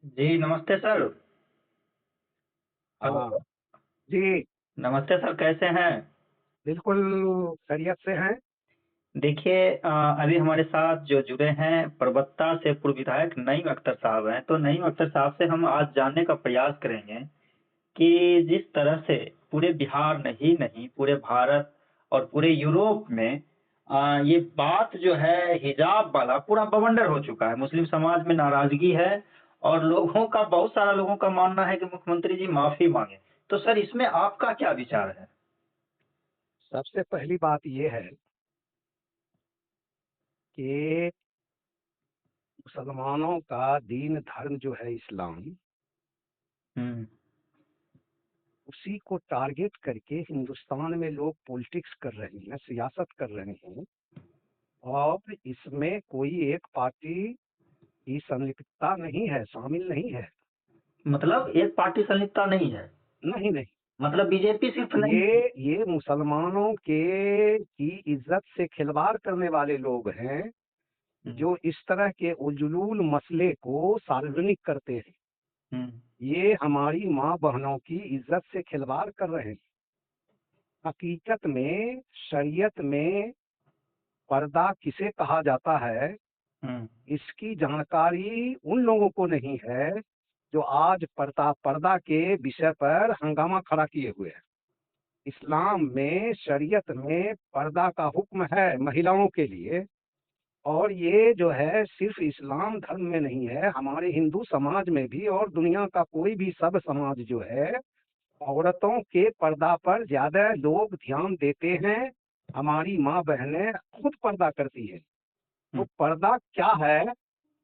जी, नमस्ते सर। हाँ हेलो। जी। नमस्ते सर, कैसे हैं? बिल्कुल खैरियत से हैं। देखिए अभी हमारे साथ जो जुड़े हैं परबत्ता से पूर्व विधायक नईम अख्तर साहब हैं, तो नईम अख्तर साहब से हम आज जानने का प्रयास करेंगे कि जिस तरह से पूरे बिहार नहीं नहीं पूरे भारत और पूरे यूरोप में ये बात जो है हिजाब वाला पूरा बवंडर हो चुका है। मुस्लिम समाज में नाराजगी है और लोगों का बहुत सारा लोगों का मानना है कि मुख्यमंत्री जी माफी मांगे। तो सर इसमें आपका क्या विचार है? सबसे पहली बात ये है कि मुसलमानों का दीन धर्म जो है इस्लाम, हम्म। उसी को टारगेट करके हिंदुस्तान में लोग पॉलिटिक्स कर रहे हैं, सियासत कर रहे हैं। और इसमें कोई एक पार्टी की संलिप्तता नहीं है, शामिल नहीं है। मतलब एक पार्टी संलिप्तता नहीं है? नहीं नहीं। मतलब बीजेपी सिर्फ नहीं? ये मुसलमानों के की इज्जत से खिलवाड़ करने वाले लोग हैं, हम्म। जो इस तरह के उजलूल मसले को सार्वजनिक करते हैं। हम्म। ये हमारी माँ बहनों की इज्जत से खिलवाड़ कर रहे हैं। हकीकत में शरीयत में पर्दा किसे कहा जाता है, हम्म। इसकी जानकारी उन लोगों को नहीं है जो आज पर्दा पर्दा के विषय पर हंगामा खड़ा किए हुए हैं। इस्लाम में, शरीयत में पर्दा का हुक्म है महिलाओं के लिए। और ये जो है सिर्फ इस्लाम धर्म में नहीं है, हमारे हिंदू समाज में भी, और दुनिया का कोई भी सब समाज जो है, औरतों के पर्दा पर ज्यादा लोग ध्यान देते हैं। हमारी माँ बहनें खुद पर्दा करती है। तो हम्म। पर्दा क्या है,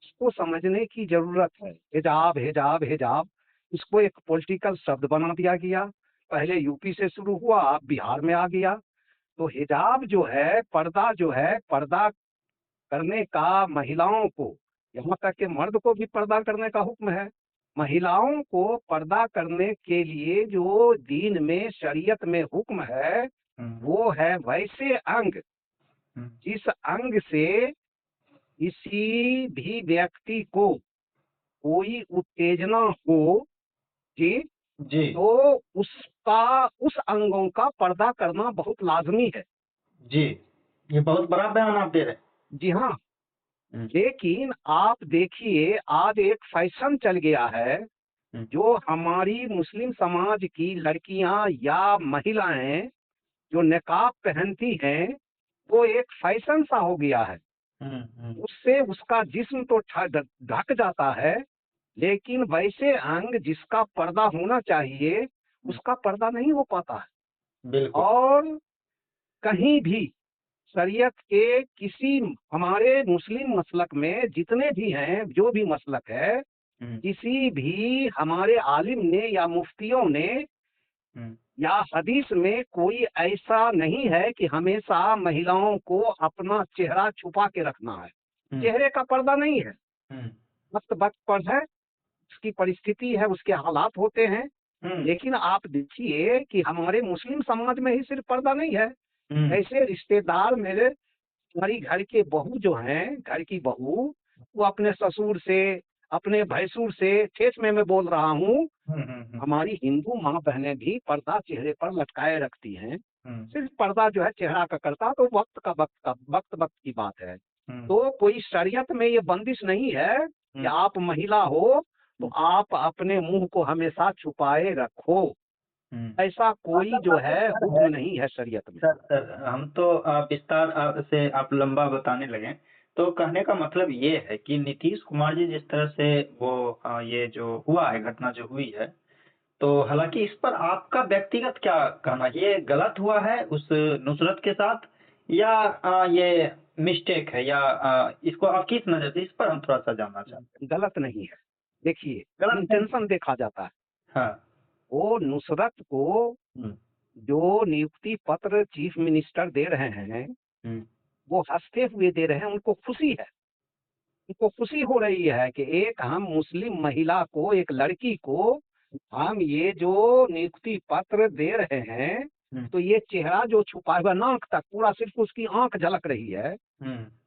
इसको समझने की जरूरत है। हिजाब हिजाब हिजाब, इसको एक पॉलिटिकल शब्द बना दिया गया। पहले यूपी से शुरू हुआ, अब बिहार में आ गया। तो हिजाब जो है, पर्दा जो है, पर्दा करने का महिलाओं को, यहाँ तक कि मर्द को भी पर्दा करने का हुक्म है। महिलाओं को पर्दा करने के लिए जो दीन में, शरीयत में हुक्म है, हम्म। वो है वैसे अंग हम्म। जिस अंग से किसी भी व्यक्ति को कोई उत्तेजना हो जी, जी। तो उसका, उस अंगों का पर्दा करना बहुत लाजमी है। जी, ये बहुत बड़ा बयान आप दे रहे हैं। जी हाँ। हम्म। लेकिन आप देखिए, आज एक फैशन चल गया है, हम्म। जो हमारी मुस्लिम समाज की लड़कियां या महिलाएं जो निकाब पहनती हैं, वो एक फैशन सा हो गया है। हम्म। उससे उसका जिस्म तो ढक जाता है, लेकिन वैसे अंग जिसका पर्दा होना चाहिए, हम्म। उसका पर्दा नहीं हो पाता है। बिल्कुल। और कहीं भी शरीयत के किसी, हमारे मुस्लिम मसलक में जितने भी हैं, जो भी मसलक है, हम्म। किसी भी हमारे आलिम ने या मुफ्तियों ने हम्म। या हदीस में कोई ऐसा नहीं है कि हमेशा महिलाओं को अपना चेहरा छुपा के रखना है। हम्म। चेहरे का पर्दा नहीं है। हम्म। वक्त वक्त पर है, उसकी परिस्थिति है, उसके हालात होते हैं। हम्म। लेकिन आप देखिए कि हमारे मुस्लिम समाज में ही सिर्फ पर्दा नहीं है। हम्म। ऐसे रिश्तेदार मेरे, हमारी घर के बहू जो हैं, घर की बहू, वो अपने ससुर से, अपने भैंसुर से, ठेठ में मैं बोल रहा हूँ, हम्म। हम्म। हमारी हिंदू माँ बहनें भी पर्दा चेहरे पर लटकाए रखती हैं। हम्म। सिर्फ पर्दा जो है चेहरा का करता, तो वक्त वक्त की बात है। हम्म। तो कोई शरीयत में ये बंदिश नहीं है कि हम्म। आप महिला हो तो आप अपने मुंह को हमेशा छुपाए रखो। ऐसा कोई मतलब जो बात है सर है। हुक्म नहीं है शरीयत में। सर हम तो विस्तार से आप लंबा बताने लगे। तो कहने का मतलब ये है कि नीतीश कुमार जी जिस तरह से वो ये जो हुआ है, घटना जो हुई है, तो हालांकि इस पर आपका व्यक्तिगत क्या कहना, ये गलत हुआ है उस नुसरत के साथ, या ये मिस्टेक है, या इसको आप किस नजर से, इस पर हम थोड़ा सा जानना चाहते गलत नहीं है। देखिए, हैं। गलत नहीं है। इंटेंशन देखा जाता है। हाँ। वो नुसरत को हम्म। जो नियुक्ति पत्र चीफ मिनिस्टर दे रहे हैं, हम्म। वो हंसते हुए दे रहे हैं, उनको खुशी है। उनको खुशी हो रही है कि एक हम मुस्लिम महिला को, एक लड़की को हम ये जो नियुक्ति पत्र दे रहे हैं, तो ये चेहरा जो छुपा हुआ, नाक तक पूरा सिर्फ उसकी आंख झलक रही है।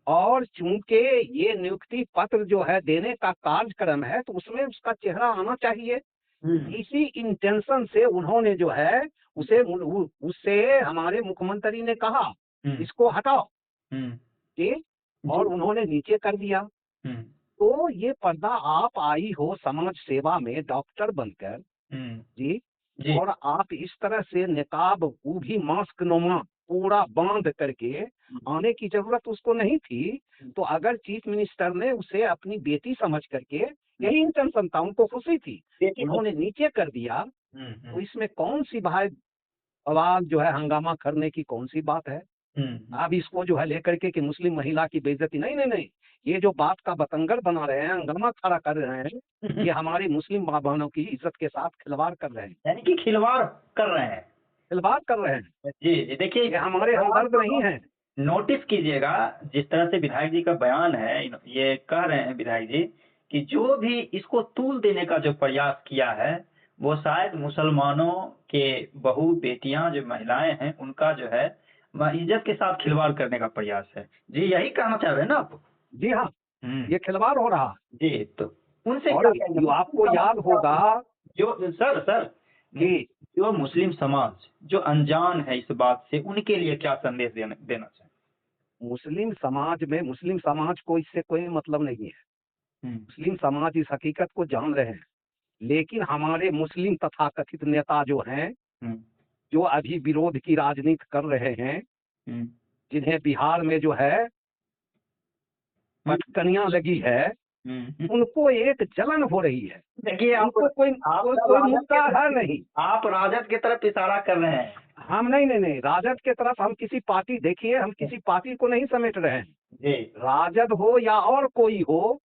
और चूंकि ये नियुक्ति पत्र जो है देने का कार्यक्रम है, तो उसमें उसका चेहरा आना चाहिए। इसी इंटेंशन से उन्होंने जो है उससे हमारे मुख्यमंत्री ने कहा इसको हटाओ, ठीक, और उन्होंने नीचे कर दिया। तो ये पर्दा, आप आई हो समाज सेवा में डॉक्टर बनकर जी, और आप इस तरह से निकाब, वो भी मास्क नुमा पूरा बांध करके आने की जरूरत उसको नहीं थी। तो अगर चीफ मिनिस्टर ने उसे अपनी बेटी समझ करके, यही इंटेंशन था, उनको खुशी थी, उन्होंने नीचे कर दिया, तो इसमें कौन सी भाई आवाज जो है हंगामा करने की कौन सी बात है? आप इसको जो है लेकर के कि मुस्लिम महिला की बेइज्जती, नहीं नहीं नहीं, ये जो बात का बतंगड़ बना रहे हैं, हंगामा खड़ा कर रहे हैं, ये हमारी मुस्लिम माँ बहनों की इज्जत के साथ खिलवाड़ कर रहे हैं, यानी कि खिलवाड़ कर रहे हैं। खिलवाड़ कर रहे हैं। जी, देखिए ये हमारे हमदर्द नहीं है। नोटिस कीजिएगा, जिस तरह से विधायक जी का बयान है, ये कह रहे हैं विधायक जी कि जो भी इसको तूल देने का जो प्रयास किया है, वो शायद मुसलमानों के बहू बेटियां जो महिलाएं हैं, उनका जो है इज्जत के साथ खिलवाड़ करने का प्रयास है। जी, यही कहना चाह रहे हैं ना आप? जी हाँ, ये खिलवाड़ हो रहा। जी, तो उनसे और क्या कहेंगे? जो आपको याद होगा जो सर कि जो मुस्लिम समाज जो अनजान है इस बात से, उनके लिए क्या संदेश देना चाहिए? मुस्लिम समाज को इससे कोई मतलब नहीं है। मुस्लिम समाज इस हकीकत को जान रहे हैं, लेकिन हमारे मुस्लिम तथाकथित नेता जो हैं, जो अभी विरोध की राजनीति कर रहे हैं, जिन्हें बिहार में जो है पटकनियां लगी है, उनको एक जलन हो रही है। देखिए, उनको कोई मुद्दा है नहीं। आप राजद की तरफ इशारा कर रहे हैं। हम नहीं, राजद के तरफ हम किसी पार्टी, देखिए हम किसी पार्टी को नहीं समेट रहे हैं जी। राजद हो या और कोई हो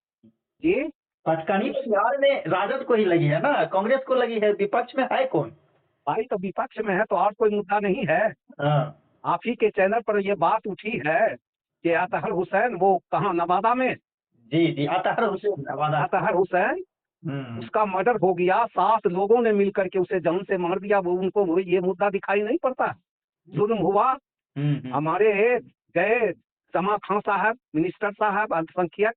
जी। पटकनी तो बिहार में राजद को ही लगी है ना, कांग्रेस को लगी है, विपक्ष में है कौन? भाई तो विपक्ष में है तो और कोई मुद्दा नहीं है। आप ही के चैनल पर ये बात उठी है कि अतहर हुसैन, वो कहाँ, नवादा में? जी, अतहर हुसैन, नवादा। अतहर हुसैन, उसका मर्डर हो गया, 7 लोगों ने मिलकर के उसे जान से मार दिया। वो उनको ये मुद्दा दिखाई नहीं पड़ता? जुल्म हुआ। हमारे गए समा खां साहब, मिनिस्टर साहब अल्पसंख्यक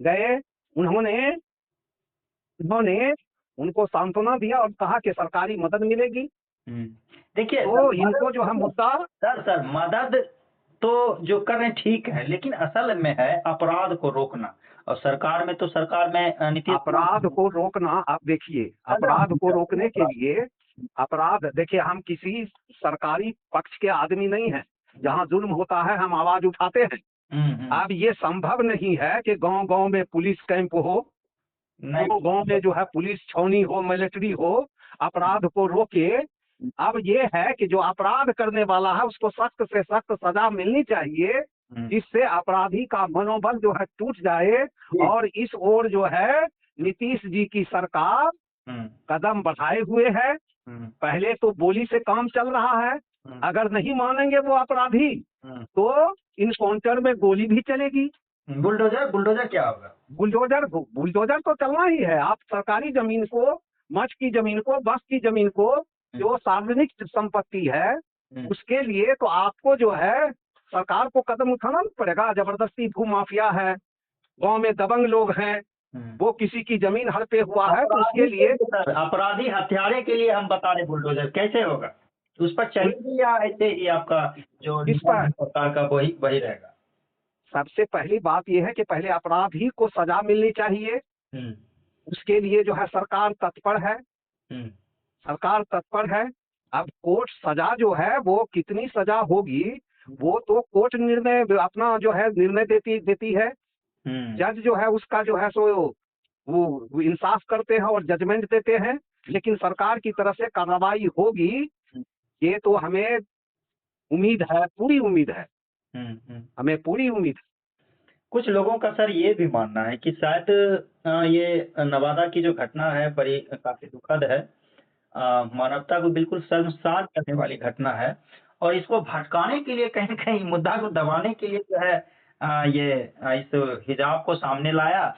गए, उन्होंने उनको सांत्वना दिया और कहा कि सरकारी मदद मिलेगी। देखिए, तो इनको जो है मुद्दा, सर मदद तो जो कर रहे हैं ठीक है, लेकिन असल में है अपराध को रोकना। और सरकार में अपराध को रोकना, आप देखिए, अपराध को रोकने के लिए, अपराध देखिए, हम किसी सरकारी पक्ष के आदमी नहीं हैं। जहाँ जुल्म होता है हम आवाज उठाते हैं। अब ये संभव नहीं है कि गांव गांव में पुलिस कैंप हो, गांव में जो है पुलिस छावनी हो, मिलिट्री हो, अपराध को रोके। अब ये है कि जो अपराध करने वाला है उसको सख्त से सख्त सजा मिलनी चाहिए, जिससे अपराधी का मनोबल जो है टूट जाए। और इस ओर जो है नीतीश जी की सरकार कदम बढ़ाए हुए है। पहले तो बोली से काम चल रहा है, अगर नहीं मानेंगे वो अपराधी तो इनकाउंटर में गोली भी चलेगी। बुलडोजर क्या होगा? बुलडोजर तो चलना ही है। आप सरकारी जमीन को, मठ की जमीन को, बस की जमीन को, जो सार्वजनिक संपत्ति है, उसके लिए तो आपको जो है सरकार को कदम उठाना पड़ेगा। जबरदस्ती भू माफिया है, गांव में दबंग लोग हैं, वो किसी की जमीन हड़पे हुआ है, तो उसके लिए अपराधी हत्यारे के लिए हम बता रहे बुलडोजर कैसे होगा? उस पर चलेगी या ऐसे ही आपका जो सरकार का वही रहेगा? सबसे पहली बात यह है कि पहले अपराधी को सजा मिलनी चाहिए। उसके लिए जो है सरकार तत्पर है, सरकार तत्पर है। अब कोर्ट सजा जो है वो कितनी सजा होगी वो तो कोर्ट निर्णय अपना जो है निर्णय देती है। जज जो है उसका जो है सो वो इंसाफ करते हैं और जजमेंट देते हैं, लेकिन सरकार की तरफ से कार्रवाई होगी, ये तो हमें उम्मीद है, पूरी उम्मीद है, हमें पूरी उम्मीद है। कुछ लोगों का सर ये भी मानना है कि शायद ये नवादा की जो घटना है बड़ी काफी दुखद है, मानवता को बिल्कुल शर्मसार करने वाली घटना है, और इसको भटकाने के लिए कहीं न कहीं मुद्दा को दबाने के लिए जो है इस हिजाब को सामने लाया,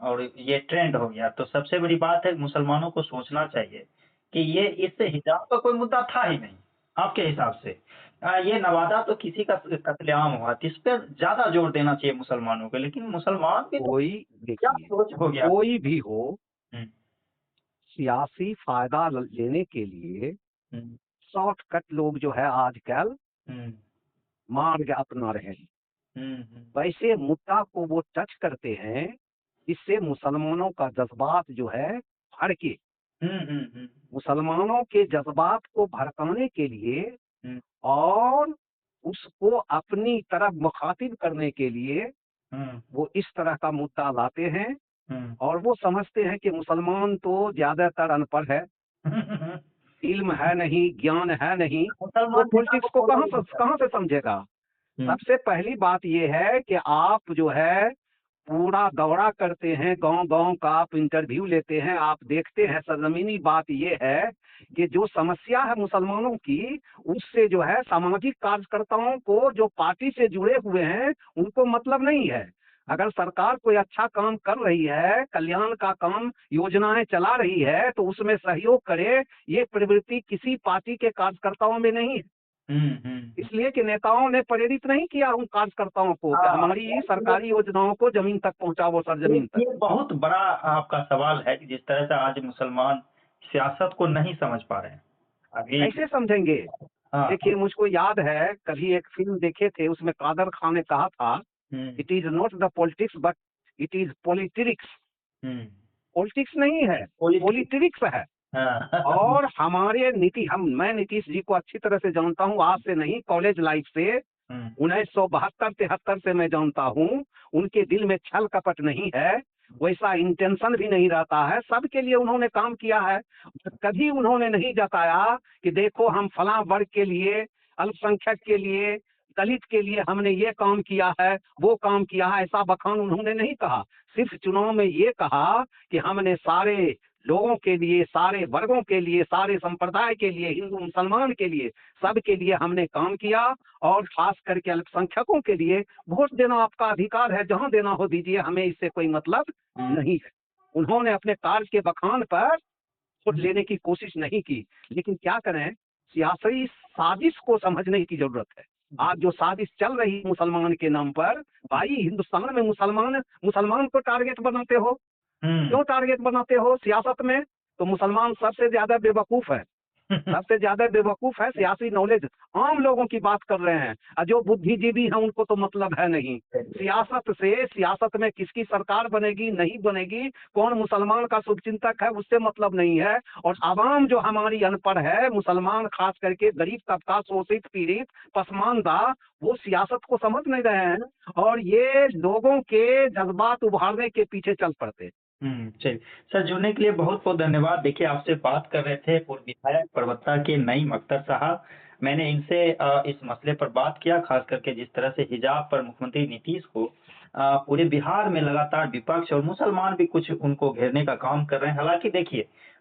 और ये ट्रेंड हो गया। तो सबसे बड़ी बात है मुसलमानों को सोचना चाहिए कि ये इससे हिजाब का कोई मुद्दा था ही नहीं, आपके हिसाब से। ये नवादा तो किसी का कत्लेआम हुआ, इस पर ज़्यादा जोर देना चाहिए मुसलमानों को, लेकिन मुसलमान भी तो कोई क्या देखिए, सोच हो गया? कोई भी हो, हुँ, सियासी फायदा लेने के लिए हुँ, शॉर्टकट लोग जो है आजकल हुँ, मार्ग अपना रहे हैं। हुँ, हुँ, वैसे मुद्दा को वो टच करते हैं जिससे मुसलमानों का जज्बात जो है भड़के। हुँ, हुँ, हुँ, मुसलमानों के जज्बात को भड़काने के लिए हुँ, और उसको अपनी तरफ मुखातिब करने के लिए हुँ, वो इस तरह का मुद्दा लाते हैं। हुँ। और वो समझते हैं कि मुसलमान तो ज्यादातर अनपढ़ है, इल्म है नहीं, ज्ञान है नहीं, वो मुसलमान नेता को पॉलिटिक्स को फॉलो ही नहीं कहाँ करते। से समझेगा। हुँ, सबसे पहली बात ये है कि आप जो है पूरा दौरा करते हैं, गांव-गांव का आप इंटरव्यू लेते हैं, आप देखते हैं। सरजमीनी बात ये है कि जो समस्या है मुसलमानों की, उससे जो है सामाजिक कार्यकर्ताओं को जो पार्टी से जुड़े हुए हैं, उनको मतलब नहीं है। अगर सरकार कोई अच्छा काम कर रही है, कल्याण का काम, योजनाएं चला रही है, तो उसमें सहयोग करे, ये प्रवृत्ति किसी पार्टी के कार्यकर्ताओं में नहीं है। हुँ, हुँ, हुँ। इसलिए कि नेताओं ने प्रेरित नहीं किया उन कार्यकर्ताओं को कि हाँ, हमारी सरकारी योजनाओं को जमीन तक पहुंचाओ, ये सरजमीन तक। ये बहुत बड़ा आपका सवाल है कि जिस तरह से आज मुसलमान सियासत को नहीं समझ पा रहे हैं। अभी कैसे समझेंगे? हाँ, देखिए, मुझको याद है कभी एक फिल्म देखे थे, उसमें कादर खान ने कहा था, hmm, it is not the politics but it is politics. हुँ, पॉलिटिक्स नहीं है, पॉलिटिक्स पॉलिटिक्स है। हाँ। और हमारे मैं नीतीश जी को अच्छी तरह से जानता हूँ, आज से नहीं, कॉलेज लाइफ से हुँ, 1972-73 से मैं जानता हूँ। उनके दिल में छल कपट नहीं है, वैसा इंटेंशन भी नहीं रहता है। सबके लिए उन्होंने काम किया है। कभी उन्होंने नहीं जताया कि देखो हम फलां वर्ग के लिए, अल्पसंख्यक के लिए, दलित के लिए हमने ये काम किया है, वो काम किया है, ऐसा बखान उन्होंने नहीं कहा। सिर्फ चुनाव में ये कहा कि हमने सारे लोगों के लिए, सारे वर्गों के लिए, सारे संप्रदाय के लिए, हिंदू मुसलमान के लिए, सबके लिए हमने काम किया। और खास करके अल्पसंख्यकों के लिए वोट देना आपका अधिकार है, जहां देना हो दीजिए, हमें इससे कोई मतलब हुँ, नहीं है। उन्होंने अपने कार्य के बखान पर वोट लेने की कोशिश नहीं की। लेकिन क्या करें, सियासी साजिश को समझने की जरूरत है। आज जो साजिश चल रही है मुसलमान के नाम पर, भाई हिंदुस्तान में मुसलमान मुसलमान को टारगेट बनाते हो। हुँ। क्यों टारगेट बनाते हो सियासत में? तो मुसलमान सबसे ज्यादा बेवकूफ है, सबसे ज्यादा बेवकूफ है। सियासी नॉलेज आम लोगों की बात कर रहे हैं, और जो बुद्धिजीवी हैं उनको तो मतलब है नहीं। सियासत से, सियासत में किसकी सरकार बनेगी नहीं बनेगी, कौन मुसलमान का शुभचिंतक है, उससे मतलब नहीं है। और आवाम जो हमारी अनपढ़ है, मुसलमान खास करके गरीब तबका, शोषित पीड़ित पसमानदा, वो सियासत को समझ नहीं रहे हैं और ये लोगों के जज्बात उभारने के पीछे चल पड़ते। चलिए। सर जुड़ने के लिए बहुत-बहुत धन्यवाद। देखिए आपसे बात कर रहे थे पूर्व विधायक परबत्ता के नईम अख्तर साहब। मैंने इनसे इस मसले पर बात किया, खास करके जिस तरह से हिजाब पर मुख्यमंत्री नीतीश को पूरे बिहार में लगातार विपक्ष और मुसलमान भी कुछ उनको घेरने का काम कर रहे हैं।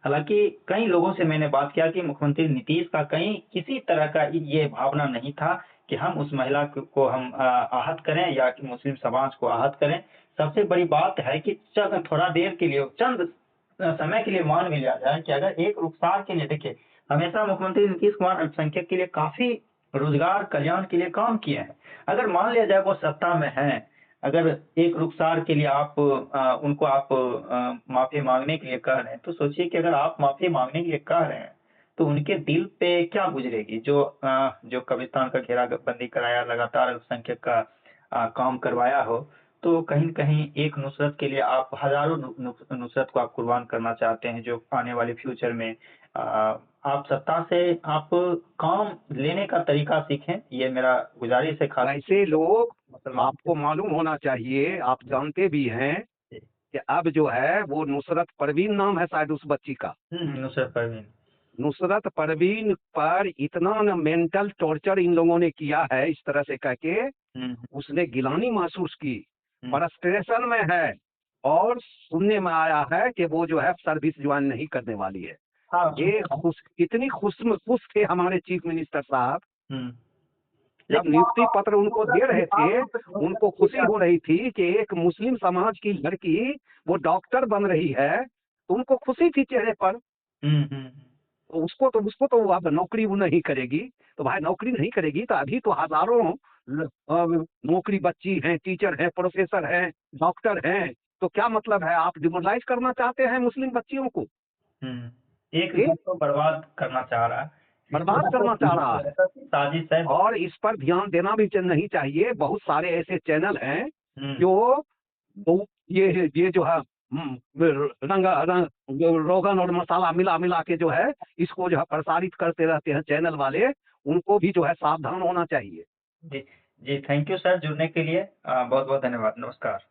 हालाँकि कई लोगों से मैंने बात किया कि मुख्यमंत्री नीतीश का कहीं किसी तरह का ये भावना नहीं था कि हम उस महिला को हम आहत करें या कि मुस्लिम समाज को आहत करें। सबसे बड़ी बात है कि थोड़ा देर के लिए चंद समय के लिए मान भी लिया जाए कि अगर एक रुखसार के लिए देखिए हमेशा मुख्यमंत्री नीतीश कुमार अल्पसंख्यक के लिए काफी रोजगार कल्याण के लिए काम किए हैं। अगर मान लिया जाए वो सत्ता में हैं, अगर एक रुखसार के लिए आप उनको आप माफी मांगने के लिए कह रहे हैं, तो सोचिए कि अगर आप माफी मांगने के लिए कह रहे हैं तो उनके दिल पे क्या गुजरेगी। जो कब्रिस्तान का घेराबंदी कराया, लगातार अल्पसंख्यक का काम करवाया हो, तो कहीं न कहीं एक नुसरत के लिए आप हज़ारों नुसरत को आप कुर्बान करना चाहते हैं, जो आने वाले फ्यूचर में आप सत्ता से आप काम लेने का तरीका सीखें, ये मेरा गुज़ारिश है खास ऐसे लोग, मुसलमान आपको मालूम होना चाहिए, आप जानते भी हैं से। कि अब जो है वो नुसरत परवीन नाम है शायद उस बच्ची का। नुसरत परवीन। नुसरत परवीन पर इतना न मेंटल टॉर्चर इन लोगों ने किया है, इस तरह से कह के हुँ, उसने गिलानी महसूस की, हुँ। फ्रस्ट्रेशन में है। और सुनने में आया है कि वो जो है सर्विस ज्वाइन नहीं करने वाली है। हाँ, ये खुश, कितनी खुश थे हमारे चीफ मिनिस्टर साहब। हुँ। जब लेकिन नियुक्ति पत्र उनको दे रहे थे, आप लोग उनको खुशी हो रही थी कि एक मुस्लिम समाज की लड़की वो डॉक्टर बन रही है, तो उनको खुशी थी चेहरे पर। हुँ, हुँ, हुँ। तो उसको तो अब नौकरी वो नहीं करेगी। तो भाई नौकरी नहीं करेगी तो अभी तो हजारों नौकरी बच्ची हैं, टीचर हैं, प्रोफेसर हैं, डॉक्टर हैं। तो क्या मतलब है, आप डिमोरलाइज करना चाहते हैं मुस्लिम बच्चियों को? एक ये ग्रुप को बर्बाद करना चाह रहा है, बर्बाद करना चाह रहा है। साजिश है। और इस पर ध्यान देना भी नहीं चाहिए। बहुत सारे ऐसे चैनल हैं जो ये जो है रोगन और मसाला मिला मिला के जो है इसको जो है प्रसारित करते रहते हैं चैनल वाले। उनको भी जो है सावधान होना चाहिए। जी जी, थैंक यू सर जुड़ने के लिए। बहुत बहुत धन्यवाद, नमस्कार।